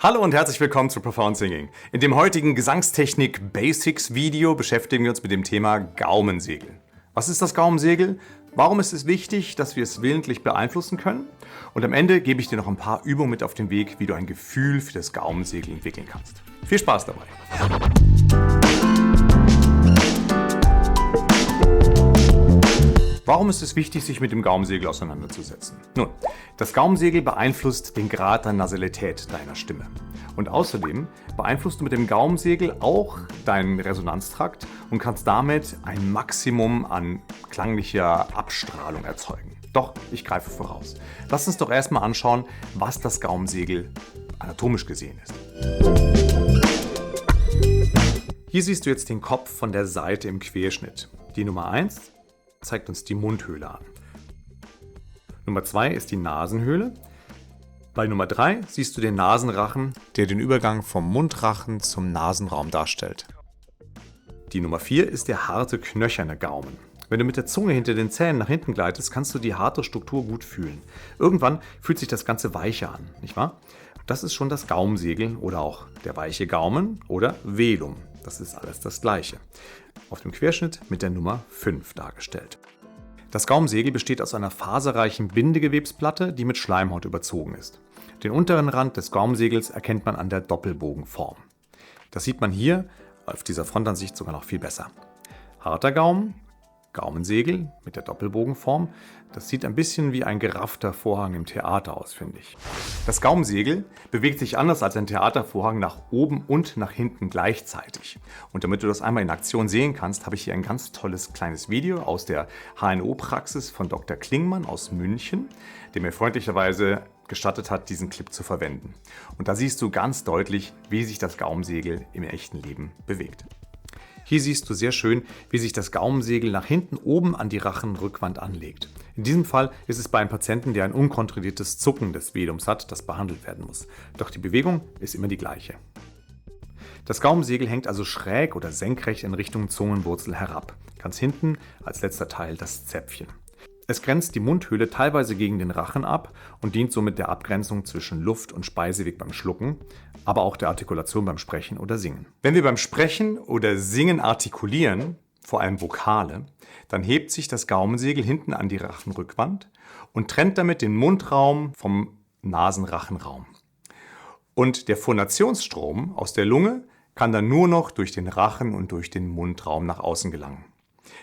Hallo und herzlich willkommen zu Profound Singing. In dem heutigen Gesangstechnik Basics Video beschäftigen wir uns mit dem Thema Gaumensegel. Was ist das Gaumensegel? Warum ist es wichtig, dass wir es willentlich beeinflussen können? Und am Ende gebe ich dir noch ein paar Übungen mit auf den Weg, wie du ein Gefühl für das Gaumensegel entwickeln kannst. Viel Spaß dabei! Warum ist es wichtig, sich mit dem Gaumensegel auseinanderzusetzen? Nun, das Gaumensegel beeinflusst den Grad der Nasalität deiner Stimme. Und außerdem beeinflusst du mit dem Gaumensegel auch deinen Resonanztrakt und kannst damit ein Maximum an klanglicher Abstrahlung erzeugen. Doch, ich greife voraus. Lass uns doch erstmal anschauen, was das Gaumensegel anatomisch gesehen ist. Hier siehst du jetzt den Kopf von der Seite im Querschnitt. Die Nummer 1 zeigt uns die Mundhöhle an. Nummer 2 ist die Nasenhöhle. Bei Nummer 3 siehst du den Nasenrachen, der den Übergang vom Mundrachen zum Nasenraum darstellt. Die Nummer 4 ist der harte, knöcherne Gaumen. Wenn du mit der Zunge hinter den Zähnen nach hinten gleitest, kannst du die harte Struktur gut fühlen. Irgendwann fühlt sich das Ganze weicher an, nicht wahr? Das ist schon das Gaumensegel oder auch der weiche Gaumen oder Velum. Das ist alles das Gleiche. Auf dem Querschnitt mit der Nummer 5 dargestellt. Das Gaumensegel besteht aus einer faserreichen Bindegewebsplatte, die mit Schleimhaut überzogen ist. Den unteren Rand des Gaumensegels erkennt man an der Doppelbogenform. Das sieht man hier auf dieser Frontansicht sogar noch viel besser. Harter Gaumen, Gaumensegel mit der Doppelbogenform, das sieht ein bisschen wie ein geraffter Vorhang im Theater aus, finde ich. Das Gaumensegel bewegt sich anders als ein Theatervorhang nach oben und nach hinten gleichzeitig. Und damit du das einmal in Aktion sehen kannst, habe ich hier ein ganz tolles kleines Video aus der HNO-Praxis von Dr. Klingmann aus München, der mir freundlicherweise gestattet hat, diesen Clip zu verwenden. Und da siehst du ganz deutlich, wie sich das Gaumensegel im echten Leben bewegt. Hier siehst du sehr schön, wie sich das Gaumensegel nach hinten oben an die Rachenrückwand anlegt. In diesem Fall ist es bei einem Patienten, der ein unkontrolliertes Zucken des Velums hat, das behandelt werden muss. Doch die Bewegung ist immer die gleiche. Das Gaumensegel hängt also schräg oder senkrecht in Richtung Zungenwurzel herab. Ganz hinten als letzter Teil das Zäpfchen. Es grenzt die Mundhöhle teilweise gegen den Rachen ab und dient somit der Abgrenzung zwischen Luft- und Speiseweg beim Schlucken, aber auch der Artikulation beim Sprechen oder Singen. Wenn wir beim Sprechen oder Singen artikulieren, vor allem Vokale, dann hebt sich das Gaumensegel hinten an die Rachenrückwand und trennt damit den Mundraum vom Nasenrachenraum. Und der Phonationsstrom aus der Lunge kann dann nur noch durch den Rachen und durch den Mundraum nach außen gelangen.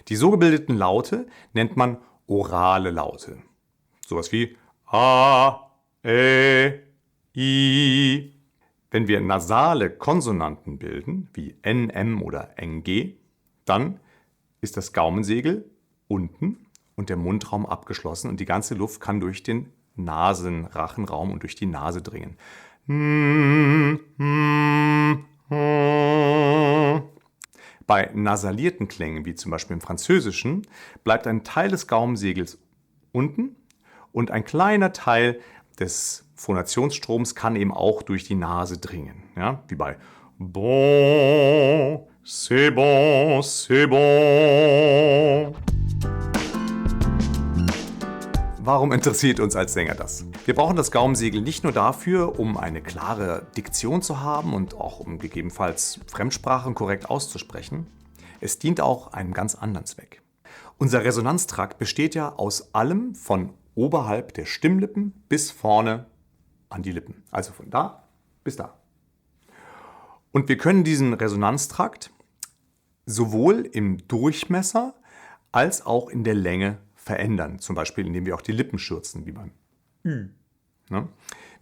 Die so gebildeten Laute nennt man orale Laute. Sowas wie A, E, I. Wenn wir nasale Konsonanten bilden, wie N, M oder NG, dann ist das Gaumensegel unten und der Mundraum abgeschlossen und die ganze Luft kann durch den Nasenrachenraum und durch die Nase dringen. Bei nasalierten Klängen, wie zum Beispiel im Französischen, bleibt ein Teil des Gaumensegels unten und ein kleiner Teil des Phonationsstroms kann eben auch durch die Nase dringen. Ja? Wie bei Bon, c'est bon, c'est bon. Warum interessiert uns als Sänger das? Wir brauchen das Gaumensegel nicht nur dafür, um eine klare Diktion zu haben und auch um gegebenenfalls Fremdsprachen korrekt auszusprechen. Es dient auch einem ganz anderen Zweck. Unser Resonanztrakt besteht ja aus allem von oberhalb der Stimmlippen bis vorne an die Lippen. Also von da bis da. Und wir können diesen Resonanztrakt sowohl im Durchmesser als auch in der Länge verändern. Zum Beispiel, indem wir auch die Lippen schürzen, wie beim Ü. Ne?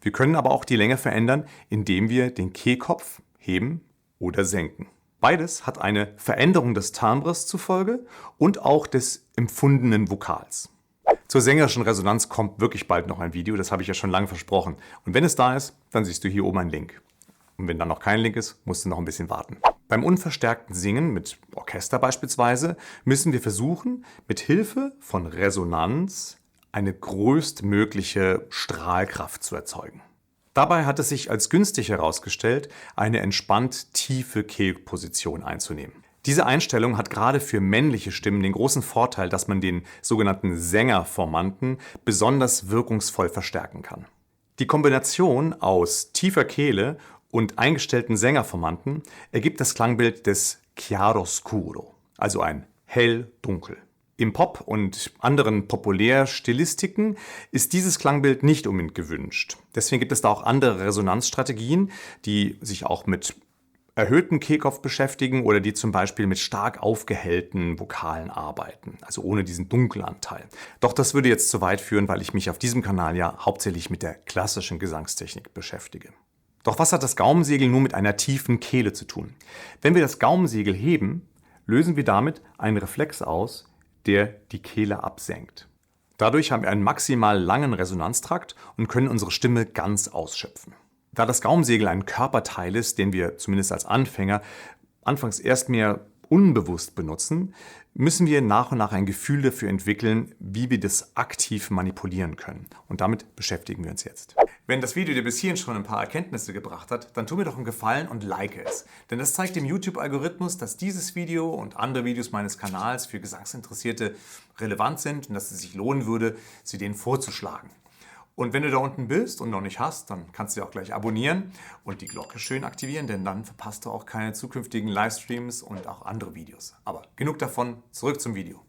Wir können aber auch die Länge verändern, indem wir den Kehlkopf heben oder senken. Beides hat eine Veränderung des Timbres zur Folge und auch des empfundenen Vokals. Zur sängerischen Resonanz kommt wirklich bald noch ein Video, das habe ich ja schon lange versprochen. Und wenn es da ist, dann siehst du hier oben einen Link. Und wenn da noch kein Link ist, musst du noch ein bisschen warten. Beim unverstärkten Singen mit Orchester beispielsweise müssen wir versuchen, mit Hilfe von Resonanz eine größtmögliche Strahlkraft zu erzeugen. Dabei hat es sich als günstig herausgestellt, eine entspannt tiefe Kehlposition einzunehmen. Diese Einstellung hat gerade für männliche Stimmen den großen Vorteil, dass man den sogenannten Sängerformanten besonders wirkungsvoll verstärken kann. Die Kombination aus tiefer Kehle und eingestellten Sängerformanten ergibt das Klangbild des Chiaroscuro, also ein hell-dunkel. Im Pop und anderen Populärstilistiken ist dieses Klangbild nicht unbedingt gewünscht. Deswegen gibt es da auch andere Resonanzstrategien, die sich auch mit erhöhtem Kehlkopf beschäftigen oder die zum Beispiel mit stark aufgehellten Vokalen arbeiten, also ohne diesen Dunkelanteil. Doch das würde jetzt zu weit führen, weil ich mich auf diesem Kanal ja hauptsächlich mit der klassischen Gesangstechnik beschäftige. Doch was hat das Gaumensegel nun mit einer tiefen Kehle zu tun? Wenn wir das Gaumensegel heben, lösen wir damit einen Reflex aus, der die Kehle absenkt. Dadurch haben wir einen maximal langen Resonanztrakt und können unsere Stimme ganz ausschöpfen. Da das Gaumensegel ein Körperteil ist, den wir zumindest als Anfänger anfangs erst mehr unbewusst benutzen, müssen wir nach und nach ein Gefühl dafür entwickeln, wie wir das aktiv manipulieren können. Und damit beschäftigen wir uns jetzt. Wenn das Video dir bis hierhin schon ein paar Erkenntnisse gebracht hat, dann tu mir doch einen Gefallen und like es. Denn das zeigt dem YouTube-Algorithmus, dass dieses Video und andere Videos meines Kanals für Gesangsinteressierte relevant sind und dass es sich lohnen würde, sie denen vorzuschlagen. Und wenn du da unten bist und noch nicht hast, dann kannst du auch gleich abonnieren und die Glocke schön aktivieren, denn dann verpasst du auch keine zukünftigen Livestreams und auch andere Videos. Aber genug davon, zurück zum Video.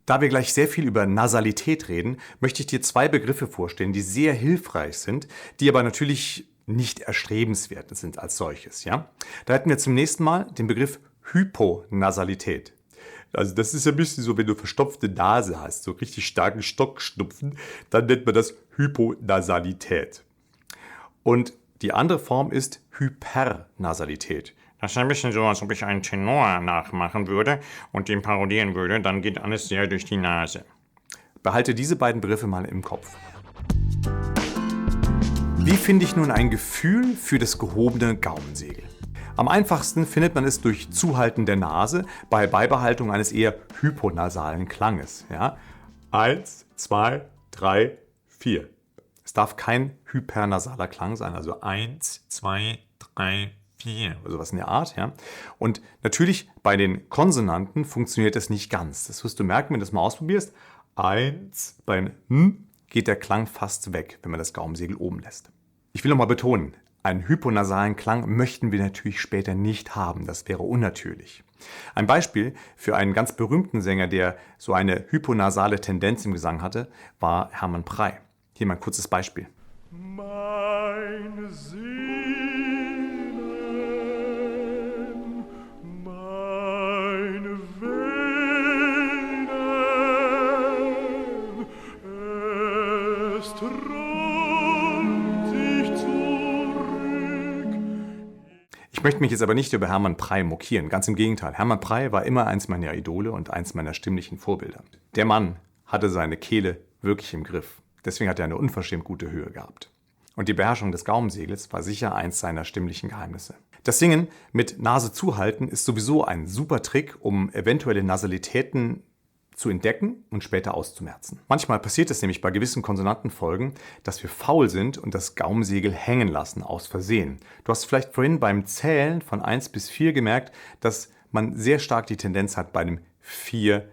Da wir gleich sehr viel über Nasalität reden, möchte ich dir zwei Begriffe vorstellen, die sehr hilfreich sind, die aber natürlich nicht erstrebenswert sind als solches. Ja? Da hätten wir zum nächsten Mal den Begriff Hyponasalität. Also das ist ein bisschen so, wenn du verstopfte Nase hast, so richtig starken Stockschnupfen, dann nennt man das Hyponasalität. Und die andere Form ist Hypernasalität. Das ist ein bisschen so, als ob ich einen Tenor nachmachen würde und den parodieren würde, dann geht alles sehr durch die Nase. Behalte diese beiden Begriffe mal im Kopf. Wie finde ich nun ein Gefühl für das gehobene Gaumensegel? Am einfachsten findet man es durch Zuhalten der Nase bei Beibehaltung eines eher hyponasalen Klanges. Ja? 1, 2, 3, 4. Es darf kein hypernasaler Klang sein, also 1, 2, 3, 4 oder sowas in der Art. Ja? Und natürlich bei den Konsonanten funktioniert das nicht ganz. Das wirst du merken, wenn du das mal ausprobierst. 1, beim geht der Klang fast weg, wenn man das Gaumensegel oben lässt. Ich will nochmal betonen, einen hyponasalen Klang möchten wir natürlich später nicht haben, das wäre unnatürlich. Ein Beispiel für einen ganz berühmten Sänger, der so eine hyponasale Tendenz im Gesang hatte, war Hermann Prey. Hier mal ein kurzes Beispiel. Meine Sehnen, meine Venen, es Ich möchte mich jetzt aber nicht über Hermann Prey mokieren, ganz im Gegenteil. Hermann Prey war immer eins meiner Idole und eins meiner stimmlichen Vorbilder. Der Mann hatte seine Kehle wirklich im Griff. Deswegen hat er eine unverschämt gute Höhe gehabt. Und die Beherrschung des Gaumensegels war sicher eins seiner stimmlichen Geheimnisse. Das Singen mit Nase zuhalten ist sowieso ein super Trick, um eventuelle Nasalitäten zu entdecken und später auszumerzen. Manchmal passiert es nämlich bei gewissen Konsonantenfolgen, dass wir faul sind und das Gaumensegel hängen lassen, aus Versehen. Du hast vielleicht vorhin beim Zählen von 1 bis 4 gemerkt, dass man sehr stark die Tendenz hat, bei einem 4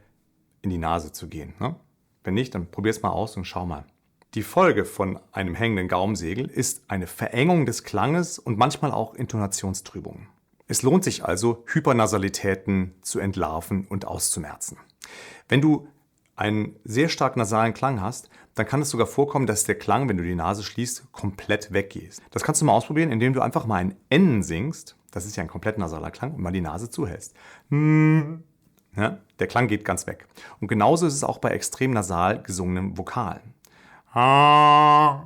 in die Nase zu gehen. Ne? Wenn nicht, dann probier es mal aus und schau mal. Die Folge von einem hängenden Gaumensegel ist eine Verengung des Klanges und manchmal auch Intonationstrübungen. Es lohnt sich also, Hypernasalitäten zu entlarven und auszumerzen. Wenn du einen sehr stark nasalen Klang hast, dann kann es sogar vorkommen, dass der Klang, wenn du die Nase schließt, komplett weggeht. Das kannst du mal ausprobieren, indem du einfach mal ein N singst, das ist ja ein komplett nasaler Klang, und mal die Nase zuhältst. Ja, der Klang geht ganz weg. Und genauso ist es auch bei extrem nasal gesungenen Vokalen. Ja,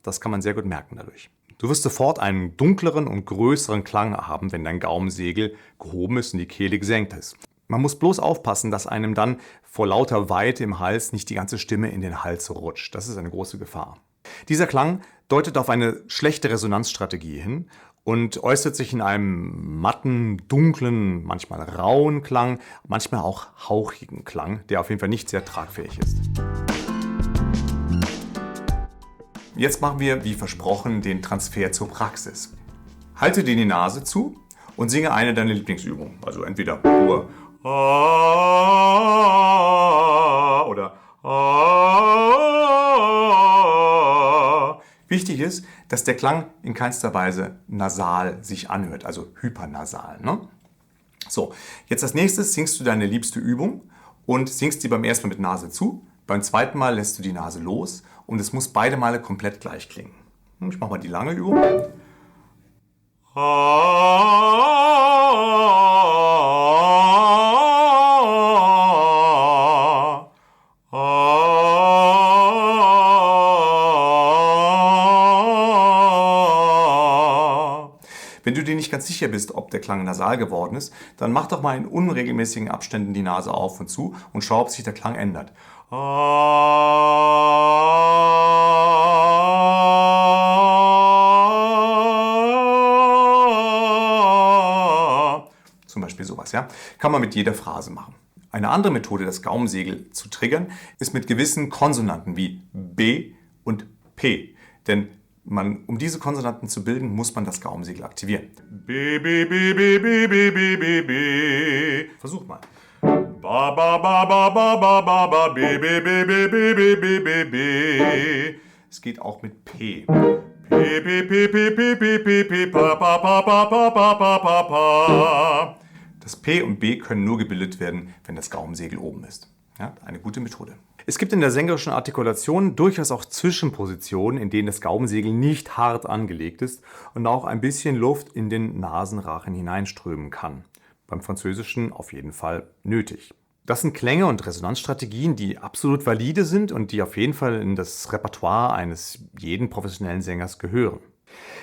das kann man sehr gut merken dadurch. Du wirst sofort einen dunkleren und größeren Klang haben, wenn dein Gaumensegel gehoben ist und die Kehle gesenkt ist. Man muss bloß aufpassen, dass einem dann vor lauter Weite im Hals nicht die ganze Stimme in den Hals rutscht. Das ist eine große Gefahr. Dieser Klang deutet auf eine schlechte Resonanzstrategie hin und äußert sich in einem matten, dunklen, manchmal rauen Klang, manchmal auch hauchigen Klang, der auf jeden Fall nicht sehr tragfähig ist. Jetzt machen wir, wie versprochen, den Transfer zur Praxis. Halte dir die Nase zu und singe eine deiner Lieblingsübungen. Also entweder nur oder Wichtig ist, dass der Klang in keinster Weise nasal sich anhört, also hypernasal. Ne? So, jetzt als nächstes singst du deine liebste Übung und singst die beim ersten Mal mit Nase zu. Beim zweiten Mal lässt du die Nase los und es muss beide Male komplett gleich klingen. Ich mache mal die lange Übung. Wenn du dir nicht ganz sicher bist, ob der Klang nasal geworden ist, dann mach doch mal in unregelmäßigen Abständen die Nase auf und zu und schau, ob sich der Klang ändert. Zum Beispiel sowas, ja? Kann man mit jeder Phrase machen. Eine andere Methode, das Gaumensegel zu triggern, ist mit gewissen Konsonanten wie B und P. Denn um diese Konsonanten zu bilden, muss man das Gaumensegel aktivieren. B, B, B, B, B, B, B, B, B. Versuch mal. Ba, ba, ba, ba, ba, ba, ba, ba, B, B, B, B, B, B, B, B, B. Es geht auch mit P. P, P, P, P, P, P, P, P, Pa, Pa, Pa, Pa, Pa, Pa, Pa, Pa, Pa. Das P und B können nur gebildet werden, wenn das Gaumensegel oben ist. Ja, eine gute Methode. Es gibt in der sängerischen Artikulation durchaus auch Zwischenpositionen, in denen das Gaumensegel nicht hart angelegt ist und auch ein bisschen Luft in den Nasenrachen hineinströmen kann. Beim Französischen auf jeden Fall nötig. Das sind Klänge und Resonanzstrategien, die absolut valide sind und die auf jeden Fall in das Repertoire eines jeden professionellen Sängers gehören.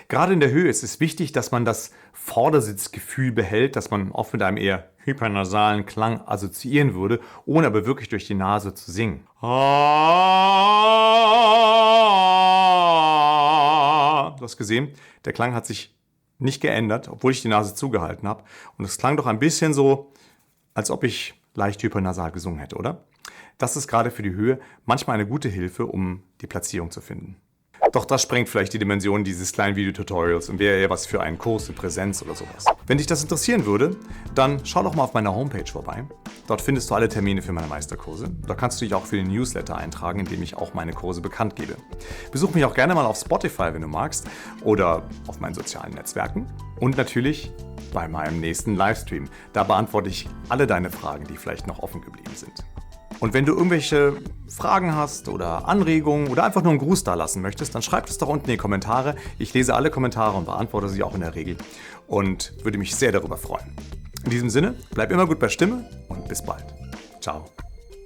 Gerade in der Höhe ist es wichtig, dass man das Vordersitzgefühl behält, das man oft mit einem eher hypernasalen Klang assoziieren würde, ohne aber wirklich durch die Nase zu singen. Du hast gesehen, der Klang hat sich nicht geändert, obwohl ich die Nase zugehalten habe. Und es klang doch ein bisschen so, als ob ich leicht hypernasal gesungen hätte, oder? Das ist gerade für die Höhe manchmal eine gute Hilfe, um die Platzierung zu finden. Doch das sprengt vielleicht die Dimension dieses kleinen Videotutorials und wäre eher was für einen Kurs in Präsenz oder sowas. Wenn dich das interessieren würde, dann schau doch mal auf meiner Homepage vorbei. Dort findest du alle Termine für meine Meisterkurse. Da kannst du dich auch für den Newsletter eintragen, in dem ich auch meine Kurse bekannt gebe. Besuch mich auch gerne mal auf Spotify, wenn du magst, oder auf meinen sozialen Netzwerken. Und natürlich bei meinem nächsten Livestream. Da beantworte ich alle deine Fragen, die vielleicht noch offen geblieben sind. Und wenn du irgendwelche Fragen hast oder Anregungen oder einfach nur einen Gruß da lassen möchtest, dann schreib es doch unten in die Kommentare. Ich lese alle Kommentare und beantworte sie auch in der Regel und würde mich sehr darüber freuen. In diesem Sinne, bleib immer gut bei Stimme und bis bald. Ciao.